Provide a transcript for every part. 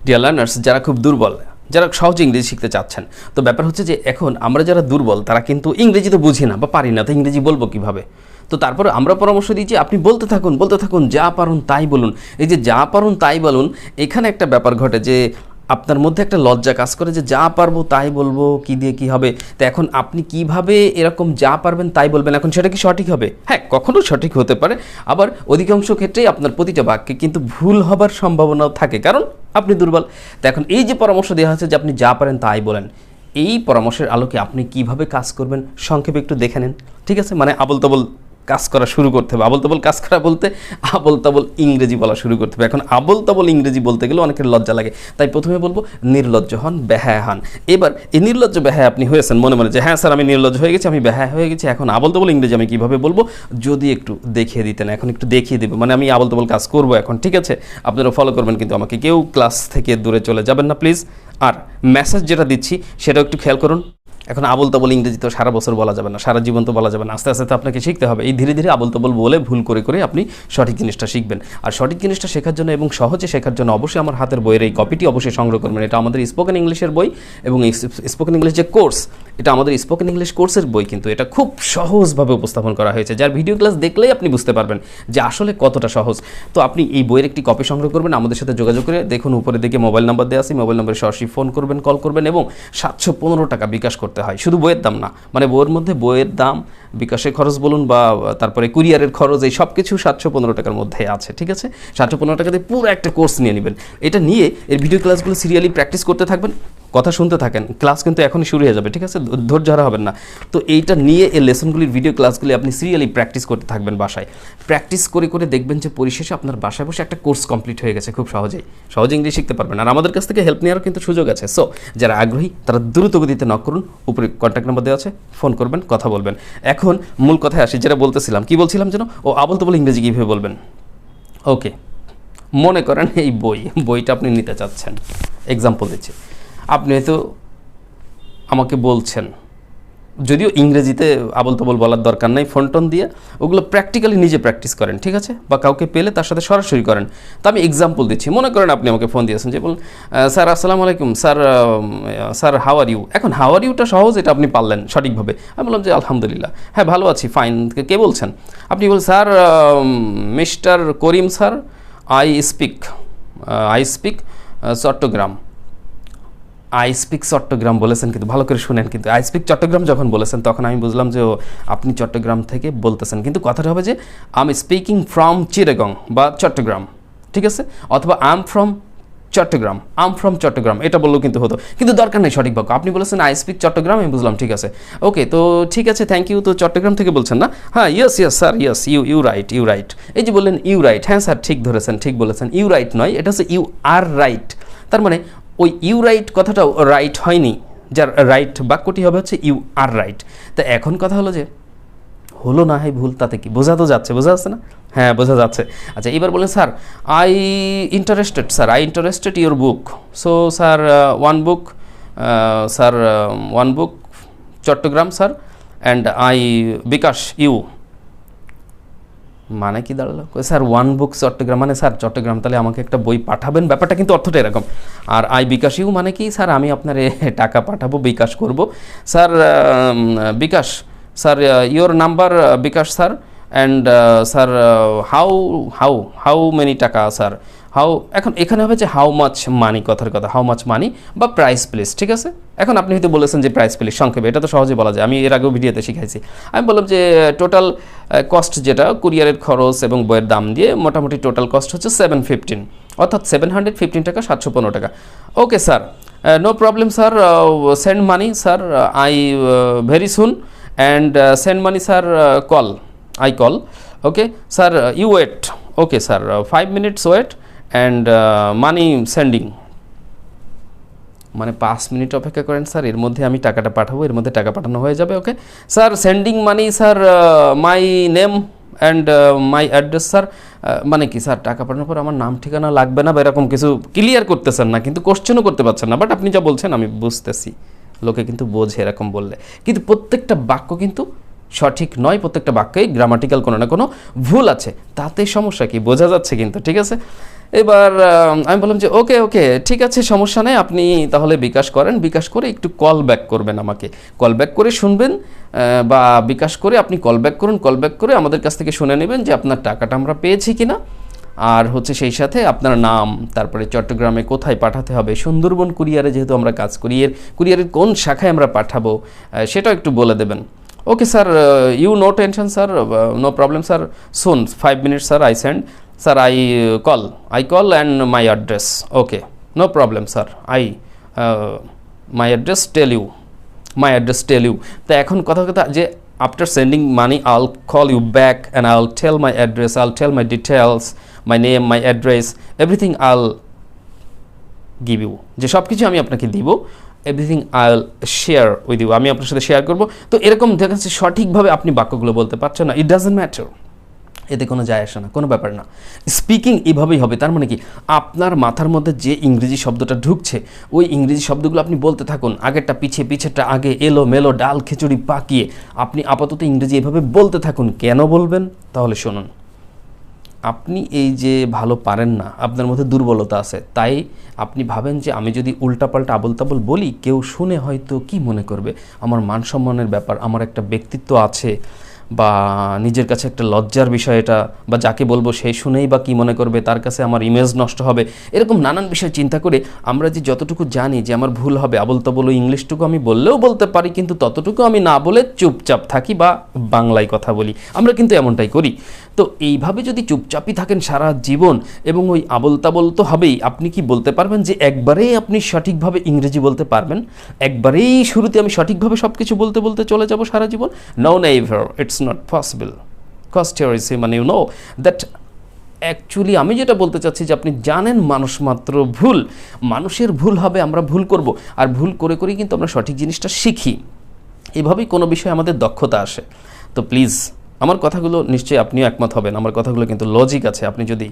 Dear learners, যারা খুব দুর্বল, যারা সহজে ইংরেজি শিখতে চাচ্ছেন, তো ব্যাপার হচ্ছে যে এখন আমরা যারা দুর্বল তারা কিন্তু ইংরেজি তো বুঝি না বা পারি না, তো ইংরেজি বলবো কীভাবে? তো তারপরে আমরা পরামর্শ দিই যে আপনি বলতে থাকুন, যা পারুন তাই বলুন। এই যে যা পারুন তাই বলুন, এখানে একটা ব্যাপার ঘটে যে আপনার মধ্যে একটা লজ্জা কাজ করে যে যা পারবো তাই বলবো, কি দিয়ে কি হবে। তো এখন আপনি কিভাবে এরকম যা পারবেন তাই বলবেন, এখন সেটা কি সঠিক হবে? হ্যাঁ, কখনো সঠিক হতে পারে, আবার অধিকাংশ ক্ষেত্রেই আপনার প্রতিটা বাক্যে কিন্তু ভুল হবার সম্ভাবনাও থাকে, কারণ আপনি দুর্বল। তো এখন এই যে পরামর্শ দেওয়া হচ্ছে যে আপনি যা পারেন তাই বলেন, এই পরামর্শের আলোকে আপনি কিভাবে কাজ করবেন সংক্ষেপে একটু দেখে নেন, ঠিক আছে? মানে আবল তাবল কাজ করা শুরু করতে হবে। আবল তাবল কাজ করা বলতে আবল তাবল ইংরেজি বলা শুরু করতে হবে। এখন আবল তাবল ইংরেজি বলতে গেলে অনেকের লজ্জা লাগে, তাই প্রথমে বলবো নির্লজ্জ হন, বেহায়া হন। এবার এই নির্লজ্জ বেহায়া আপনি হয়েছেন মনে মনে যে হ্যাঁ স্যার আমি নির্লজ্জ হয়ে গেছি, আমি বেহায়া হয়ে গেছি, এখন আবল তাবল ইংরেজি আমি কীভাবে বলবো যদি একটু দেখিয়ে দিতেন। এখন একটু দেখিয়ে দেবো, মানে আমি আবল তাবল কাজ করবো এখন, ঠিক আছে? আপনারা ফলো করবেন, কিন্তু আমাকে কেউ ক্লাস থেকে দূরে চলে যাবেন না প্লিজ। আর মেসেজ যেটা দিচ্ছি সেটাও একটু খেয়াল করুন। এখন আবল তাবল ইংরেজি তো সারা বছর বলা যাবে না, সারা জীবন তো বলা যাবে না, আস্তে আস্তে তো আপনাকে শিখতে হবে। এই ধীরে ধীরে আবল তাবল বলে ভুল করে করে আপনি সঠিক জিনিসটা শিখবেন। আর সঠিক জিনিসটা শেখার জন্য এবং সহজে শেখার জন্য অবশ্যই আমার হাতের বইয়ের এই কপিটি অবশ্যই সংগ্রহ করবেন। এটা আমাদের স্পোকেন ইংলিশের বই, এবং এই স্পোকেন ইংলিশ যে কোর্স, এটা আমাদের স্পোকেন ইংলিশ কোর্সের বই, কিন্তু এটা খুব সহজভাবে উপস্থাপন করা হয়েছে, যার ভিডিও ক্লাস দেখলেই আপনি বুঝতে পারবেন যে আসলে কতটা সহজ। তো আপনি এই বইয়ের একটি কপি সংগ্রহ করবেন, আমাদের সাথে যোগাযোগ করে দেখুন উপরে দিকে মোবাইল নাম্বার দেওয়া আছে, মোবাইল নাম্বারে সরাসরি ফোন করবেন, কল করবেন, এবং 715 টাকা বিকাশ করতে হয়। শুধু বইয়ের দাম না, মানে বইয়ের মধ্যে বইয়ের দাম, বিকাশের খরচ বলুন বা তারপরে কুরিয়ারের খরচ, এই সব কিছু 715 টাকার মধ্যে আছে, ঠিক আছে? 715 টাকাতে পুরো একটা কোর্স নিয়ে নেবেন। এটা নিয়ে এর ভিডিও ক্লাসগুলো সিরিয়ালি প্র্যাকটিস করতে থাকবেন, কথা শুনতে থাকেন, ক্লাস কিন্তু এখনই শুরু হয়ে যাবে, ঠিক আছে? ধৈর্য হারা হবেন না। তো এইটা নিয়ে এই লেসনগুলির ভিডিও ক্লাসগুলি আপনি সিরিয়ালি প্র্যাকটিস করতে থাকবেন বাসায়। প্র্যাকটিস করে করে দেখবেন যে পরিশেষে আপনার বাসায় বসে একটা কোর্স কমপ্লিট হয়ে গেছে, খুব সহজে ইংলিশ শিখতে পারবেন। আর আমাদের কাছ থেকে হেল্প নেওয়ার কিন্তু সুযোগ আছে। সো যারা আগ্রহী তারা দ্রুত গতিতে নক করুন, উপরে কন্ট্যাক্ট নাম্বার দেওয়া আছে, ফোন করবেন, কথা বলবেন। এখন মূল কথায় আসি, যেটা বলতেছিলাম, কি বলছিলাম যেন, ও আবল তাবল ইংরেজি কীভাবে বলবেন। ওকে, মনে করেন এই বইটা আপনি নিতে চাচ্ছেন, এক্সাম্পল দিচ্ছি। আপনি হয়তো আমাকে বলছেন, যদিও ইংরেজিতে আবল তাবল বলার দরকার নাই, ফোন টোন দিয়ে ওগুলো প্র্যাকটিক্যালি নিজে প্র্যাকটিস করেন, ঠিক আছে? বা কাউকে পেলে তার সাথে সরাসরি করেন। তো আমি এক্সাম্পল দিচ্ছি, মনে করেন আপনি আমাকে ফোন দিয়েছেন, যে বলুন স্যার আসসালামু আলাইকুম, স্যার হাউ আর ইউ। এখন হাউ আর ইউটা সহজ, এটা আপনি পারলেন সঠিকভাবে। আমি বললাম যে আলহামদুলিল্লাহ, হ্যাঁ ভালো আছি, ফাইন। কে বলছেন? আপনি বলছেন sir mister Karim sir, I speak Chittagong. I speak Chittagong বলেছেন, কিন্তু ভালো করে শুনেন, কিন্তু আই স্পিক চট্টগ্রাম যখন বলেছেন তখন আমি বুঝলাম যে আপনি চট্টগ্রাম থেকে বলতেছেন, কিন্তু কথাটা হবে যে I am speaking from Chittagong বা চট্টগ্রাম, ঠিক আছে? অথবা আই এম ফ্রম চট্টগ্রাম, এটা বললেও কিন্তু হতো, কিন্তু দরকার নেই সঠিক বাক্য। আপনি বলেছেন আই স্পিক চট্টগ্রাম, আমি বুঝলাম, ঠিক আছে, ওকে, তো ঠিক আছে, থ্যাংক ইউ। তো চট্টগ্রাম থেকে বলছেন না? হ্যাঁ, yes sir, yes, you right. এই যে বললেন ইউ রাইট, হ্যাঁ স্যার ঠিক ধরেছেন, ঠিক বলেছেন। ইউ রাইট নয়, এটা হচ্ছে ইউ আর রাইট। তার মানে ওই ইউ রাইট কথাটাও রাইট হয়নি, যার রাইট বাক্যটি হবে হচ্ছে ইউ আর রাইট। তা এখন কথা হলো যে হলো না হয় ভুল, তাতে কি? বোঝা যাচ্ছে না? হ্যাঁ বোঝা যাচ্ছে। আচ্ছা, এবার বলেন sir I interested your book. So sir one book Chittagong sir, and I bKash you. মানে কি দাঁড়ালো? স্যার ওয়ান বুক চট্টগ্রাম, মানে স্যার চট্টগ্রাম তাহলে আমাকে একটা বই পাঠাবেন, ব্যাপারটা কিন্তু অর্থটা এরকম। আর আই বিকাশ ইউ মানে কি? স্যার আমি আপনার টাকা পাঠাবো, বিকাশ করব। Sir bKash, sir your number bKash sir, and sir how many taka sir, এখন এখানে হবে যে হাউ মাচ মানি, কথার কথা হাউ মাচ মানি বা প্রাইস প্লিজ, ঠিক আছে? এখন আপনি হয়তো বলেছেন যে প্রাইস প্লিজ, সংক্ষেপে এটা তো সহজে বলা যায়, আমি এর আগেও ভিডিওতে শিখাইছি। আমি বললাম যে টোটাল কস্ট, যেটা কুরিয়ারের খরচ এবং বইয়ের দাম দিয়ে মোটামুটি টোটাল কস্ট হচ্ছে 715, অর্থাৎ 715 টাকা, 715 টাকা। Okay sir, no problem sir, send money sir, I very soon, and send money sir, I call. Okay sir, you wait. Okay sir, 5 minutes wait, and money sending. মানে 5 মিনিট অপেক্ষা করেন sir, এর মধ্যে আমি টাকাটা পাঠাবো, এর মধ্যে টাকা পাঠানো হয়ে যাবে। Okay sir, sending money sir, my name and my address sir. মানে কি স্যার, টাকা পাঠানোর পর আমার নাম ঠিকানা লাগবে না বা এরকম কিছু ক্লিয়ার করতেছেন না, কিন্তু কোশ্চেনও করতে পারছেন না, বাট আপনি যা বলছেন আমি বুঝতেছি, লোকে কিন্তু বোঝে এরকম বললে, কিন্তু প্রত্যেকটা বাক্য কিন্তু সঠিক নয়, প্রত্যেকটা বাক্যেই গ্রামাটিক্যাল কোনো না কোনো ভুল আছে, তাতে সমস্যা কি? বোঝা যাচ্ছে কিন্তু, ঠিক আছে? এবার আমি বললাম যে ওকে ওকে ঠিক আছে, সমস্যা নেই, আপনি তাহলে বিকাশ করেন, বিকাশ করে একটু কল ব্যাক করবেন আমাকে, কল ব্যাক করে শুনবেন, বা বিকাশ করে আপনি কল ব্যাক করুন, কল ব্যাক করে আমাদের কাছ থেকে শুনে নেবেন যে আপনার টাকাটা আমরা পেয়েছি কিনা, আর হচ্ছে সেই সাথে আপনার নাম, তারপরে চট্টগ্রামে কোথায় পাঠাতে হবে, সুন্দরবন কুরিয়ারে যেহেতু আমরা কাজ করি, কুরিয়ারের কোন শাখায় আমরা পাঠাবো সেটাও একটু বলে দেবেন। Okay sir, you no tension sir, no problem sir, soon 5 minutes sir, I send sir, I call and my address, okay, no problem sir, my address tell you. তো এখন কথা যে after sending money I'll call you back and I'll tell my address, I'll tell my details, my name, my address, everything I'll give you, যে সব কিছু আমি আপনাকে দিব, everything I'll share with you, আমি আপনার সাথে শেয়ার করব। তো এরকম দেখা যাচ্ছে সঠিকভাবে আপনি বাক্যগুলো বলতে পারছেন না, ইট ডাজন্ট ম্যাটার, এতে কোনো যায় আসে না, কোনো ব্যাপার না। স্পিকিং এভাবেই হবে, তার মানে কি আপনার মাথার মধ্যে যে ইংরেজি শব্দটা ঢুকছে ওই ইংরেজি শব্দগুলো আপনি বলতে থাকুন, আগেরটা পিছিয়ে, পিছেরটা আগে, এলো মেলো ডাল খিচুড়ি পাকিয়ে আপনি আপাতত ইংরেজি এভাবে বলতে থাকুন। কেন বলবেন? তাহলে শুনুন, আপনি এই যে ভালো পারেন না, আপনার মধ্যে দুর্বলতা আছে, তাই আপনি ভাবেন যে আমি যদি উল্টাপাল্টা আবল তাবল বলি কেউ শুনে হয়তো কি মনে করবে, আমার মান সম্মানের ব্যাপার, আমার একটা ব্যক্তিত্ব আছে, বা নিজের কাছে একটা লজ্জার বিষয় এটা, বা যাকে বলবো সে শুনেই বা কী মনে করবে, তার কাছে আমার ইমেজ নষ্ট হবে, এরকম নানান বিষয় চিন্তা করে আমরা যে যতটুকু জানি যে আমার ভুল হবে, আবল তাবল ইংলিশটুকু আমি বললেও বলতে পারি, কিন্তু ততটুকু আমি না বলে চুপচাপ থাকি বা বাংলায় কথা বলি, আমরা কিন্তু এমনটাই করি। তো এইভাবে যদি চুপচাপই থাকেন সারা জীবন এবং ওই আবল তাবল তো হবেই, আপনি কি বলতে পারবেন যে একবারেই আপনি সঠিকভাবে ইংরেজি বলতে পারবেন, একবারেই শুরুতে আমি সঠিকভাবে সব কিছু বলতে বলতে চলে যাব সারা জীবন? No, never, it's not possible, cause here is human, you know that. Actually আমি যেটা বলতে চাচ্ছি যে আপনি জানেন মানুষ মাত্র ভুল, মানুষের ভুল হবে, আমরা ভুল করব, আর ভুল করে করেই কিন্তু আমরা সঠিক জিনিসটা শিখি, এভাবেই কোনো বিষয়ে আমাদের দক্ষতা আসে। তো প্লিজ আমার কথাগুলো নিশ্চয়ই আপনিও একমত হবেন, আমার কথাগুলো কিন্তু লজিক আছে, আপনি যদি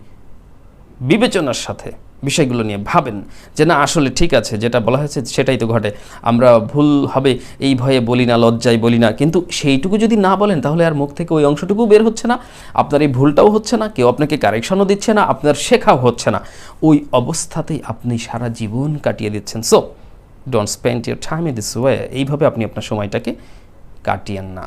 বিবেচনার সাথে বিষয়গুলো নিয়ে ভাবেন যে না আসলে ঠিক আছে, যেটা বলা হয়েছে সেটাই তো ঘটে, আমরা ভুল হবে এই ভয়ে বলি না, লজ্জায় বলি না, কিন্তু সেইটুকু যদি না বলেন তাহলে আর মুখ থেকে ওই অংশটুকু বের হচ্ছে না, আপনার এই ভুলটাও হচ্ছে না, কেউ আপনাকে কারেকশনও দিচ্ছে না, আপনার শেখাও হচ্ছে না, ওই অবস্থাতেই আপনি সারা জীবন কাটিয়ে দিচ্ছেন। So don't spend your time in this way, এইভাবে আপনি আপনার সময়টাকে কাটিয়েন না,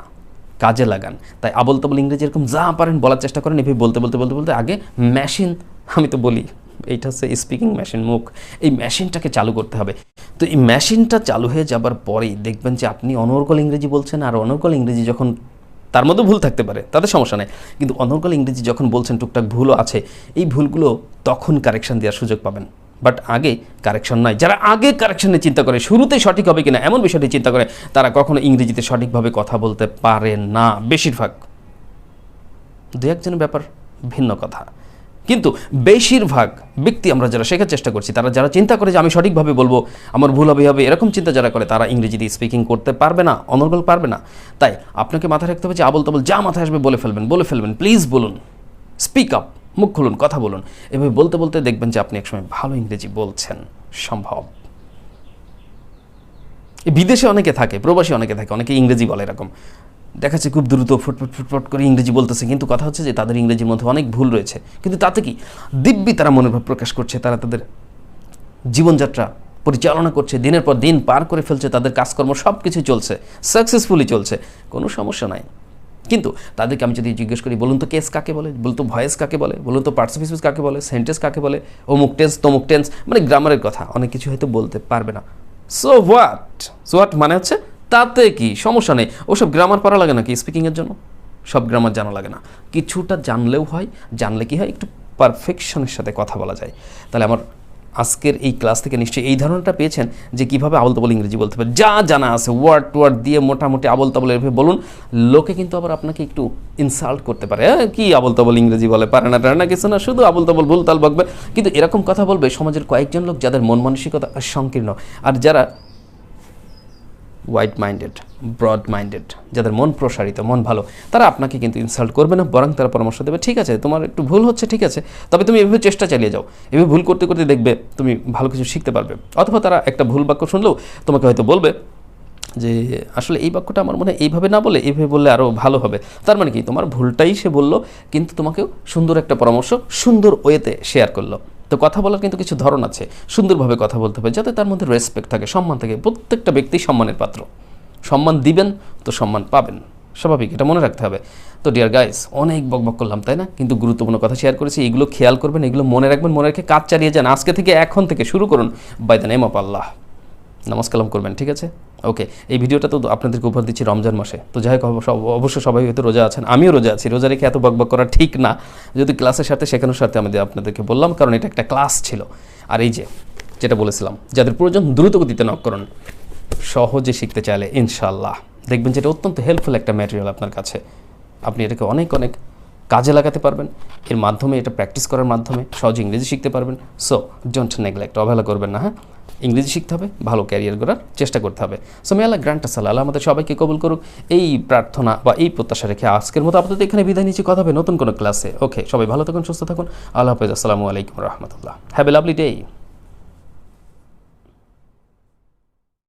কাজে লাগান। তাই আবল তাবল ইংরেজি এরকম যা পারেন বলার চেষ্টা করেন, এভাবে বলতে বলতে বলতে বলতে আগে মেশিন, আমি তো বলি এইটা হচ্ছে স্পিকিং মেশিন, মুখ, এই মেশিনটাকে চালু করতে হবে। তো এই মেশিনটা চালু হয়ে যাবার পরেই দেখবেন যে আপনি অনর্গল ইংরেজি বলছেন, আর অনর্গল ইংরেজি যখন, তার মধ্যে ভুল থাকতে পারে তাদের সমস্যা নেই, কিন্তু অনর্গল ইংরেজি যখন বলছেন টুকটাক ভুলও আছে, এই ভুলগুলো তখন কারেকশন দেওয়ার সুযোগ পাবেন, বাট আগে কারেকশন নাই। যারা আগে কারেকশনে চিন্তা করে শুরুতে সঠিক হবে কিনা এমন বিষয়টি চিন্তা করে, তারা কখনো ইংরেজিতে সঠিকভাবে কথা বলতে পারে না, বেশিরভাগ, দু একজনের ব্যাপার ভিন্ন কথা, কিন্তু বেশিরভাগ ব্যক্তি আমরা যারা শেখার চেষ্টা করছি, তারা যারা চিন্তা করে যে আমি সঠিকভাবে বলবো, আমার ভুল হবে হবে, এরকম চিন্তা যারা করে, তারা ইংরেজিতে স্পিকিং করতে পারবে না, অনর্গল পারবে না। তাই আপনাকে মাথায় রাখতে হবে যে আবল তাবল যা মাথায় আসবে বলে ফেলবেন, প্লিজ বলুন, স্পিক আপ, মুখ খুলুন, কথা বলুন, এভাবে বলতে বলতে দেখবেন যে আপনি একসময় ভালো ইংরেজি বলছেন, সম্ভব। বিদেশে অনেকে থাকে, প্রবাসী অনেকে থাকে, অনেকে ইংরেজি বলে এরকম দেখাচ্ছে খুব দ্রুত ফুটফুট ফুটফুট করে ইংরেজি বলতেছে, কিন্তু কথা হচ্ছে যে তাদের ইংরেজির মধ্যে অনেক ভুল রয়েছে, কিন্তু তাতে কি দিব্যি তারা মনের ভাব প্রকাশ করছে, তারা তাদের জীবনযাত্রা পরিচালনা করছে, দিনের পর দিন পার করে ফেলছে, তাদের কাজকর্ম সব কিছু চলছে, সাকসেসফুলি চলছে, কোনো সমস্যা নাই। কিন্তু তাদেরকে আমি যদি জিজ্ঞেস করি বলুন তো কেস কাকে বলে, বলুন তো ভয়েস কাকে বলে, বলুন তো পার্টিসিপেট কাকে বলে, সেন্টেন্স কাকে বলে, অমুক টেন্স তমুক টেন্স, মানে গ্রামারের কথা অনেক কিছু হয়তো বলতে পারবে না। সো হোয়াট মানে হচ্ছে তাতে কি সমস্যা নেই, ওসব গ্রামার পড়া লাগে নাকি স্পিকিংয়ের জন্য, সব গ্রামার জানা লাগে না, কিছুটা জানলেও হয়, জানলে কি হয় একটু পারফেকশনের সাথে কথা বলা যায়। তাহলে আমার আজকের এই ক্লাস থেকে নিশ্চয়ই এই ধারণাটা পেয়েছেন যে কীভাবে আবল তাবল ইংরেজি বলতে পারে, যা জানা আছে ওয়ার্ড দিয়ে মোটামুটি আবল তাবল এভাবে বলুন। লোকে কিন্তু আবার আপনাকে একটু ইনসাল্ট করতে পারে, কি আবল তাবল ইংরেজি বলে, পারে না কিছু না, শুধু আবল তাবল ভুলতাল বকবে, কিন্তু এরকম কথা বলবে সমাজের কয়েকজন লোক যাদের মন মানসিকতা সংকীর্ণ, আর যারা ওয়াইড মাইন্ডেড, ব্রড মাইন্ডেড, যাদের মন প্রসারিত, মন ভালো, তারা আপনাকে কিন্তু ইনসাল্ট করবে না, বরং তারা পরামর্শ দেবে, ঠিক আছে তোমার একটু ভুল হচ্ছে, ঠিক আছে, তবে তুমি এভাবে চেষ্টা চালিয়ে যাও, এভাবে ভুল করতে করতে দেখবে তুমি ভালো কিছু শিখতে পারবে। অথবা তারা একটা ভুল বাক্য শুনলেও তোমাকে হয়তো বলবে যে আসলে এই বাক্যটা আমার মনে হয় এইভাবে না বলে এইভাবে বললে আরও ভালো হবে। তার মানে কি, তোমার ভুলটাই সে বলল, কিন্তু তোমাকেও সুন্দর একটা পরামর্শ সুন্দর ওয়েতে শেয়ার করলো। তো কথা বলার কিন্তু কিছু ধরন আছে, সুন্দরভাবে কথা বলতে হবে যাতে তার মধ্যে রেসপেক্ট থাকে, সম্মান থাকে। প্রত্যেকটা ব্যক্তি সম্মানের পাত্র, সম্মান দিবেন তো সম্মান পাবেন, স্বাভাবিক, এটা মনে রাখতে হবে। তো ডিয়ার গাইস, অনেক বকবক করলাম তাই না, কিন্তু গুরুত্বপূর্ণ কথা শেয়ার করেছি, এগুলো খেয়াল করবেন, এগুলো মনে রাখবেন, মনে রেখে কাজ চালিয়ে যান। আজকে থেকে, এখন থেকে শুরু করুন, বাই দ্য নেম অফ আল্লাহ। নামাজ কালাম করবেন, ঠিক আছে? ওকে, এই ভিডিওটা তো আপনাদেরকে উপহার দিচ্ছি রমজান মাসে। তো যাই হোক, অবশ্য সবাই হয়তো রোজা আছেন, আমিও রোজা আছি। রোজা রেখে এত বকবক করা ঠিক না, যদি ক্লাসের সাথে শেখানোর সাথে আপনাদেরকে বললাম, কারণ এটা একটা ক্লাস ছিল। আর এই যেটা বলেছিলাম, যাদের প্রয়োজন দ্রুত গতিতে নক করুন। সহজে শিখতে চাইলে ইনশাল্লাহ দেখবেন যেটা অত্যন্ত হেল্পফুল একটা ম্যাটেরিয়াল আপনার কাছে। আপনি এটাকে অনেক অনেক কাজে লাগাতে পারবেন। এর মাধ্যমে, এটা প্র্যাকটিস করার মাধ্যমে সহজে ইংরেজি শিখতে পারবেন। সো ডোন্ট নেগলেক্ট, অবহেলা করবেন না। হ্যাঁ, ইংরেজি শিখতে হবে, ভালো ক্যারিয়ার গড়ার চেষ্টা করতে হবে। সো মে আল্লাহ গ্রান্ট আস আল্লাহ আমাদের সবাইকে কবুল করুক, এই প্রার্থনা বা এই প্রত্যাশা রেখে আজকের মতো আপনাদের এখানে বিদায় নিচ্ছি। কথা হবে নতুন কোনো ক্লাসে। ওকে, সবাই ভালো থাকুন, সুস্থ থাকুন। আল্লাহ হাফেজ, আসসালামু আলাইকুম রহমতুল্লাহ। Have a lovely day.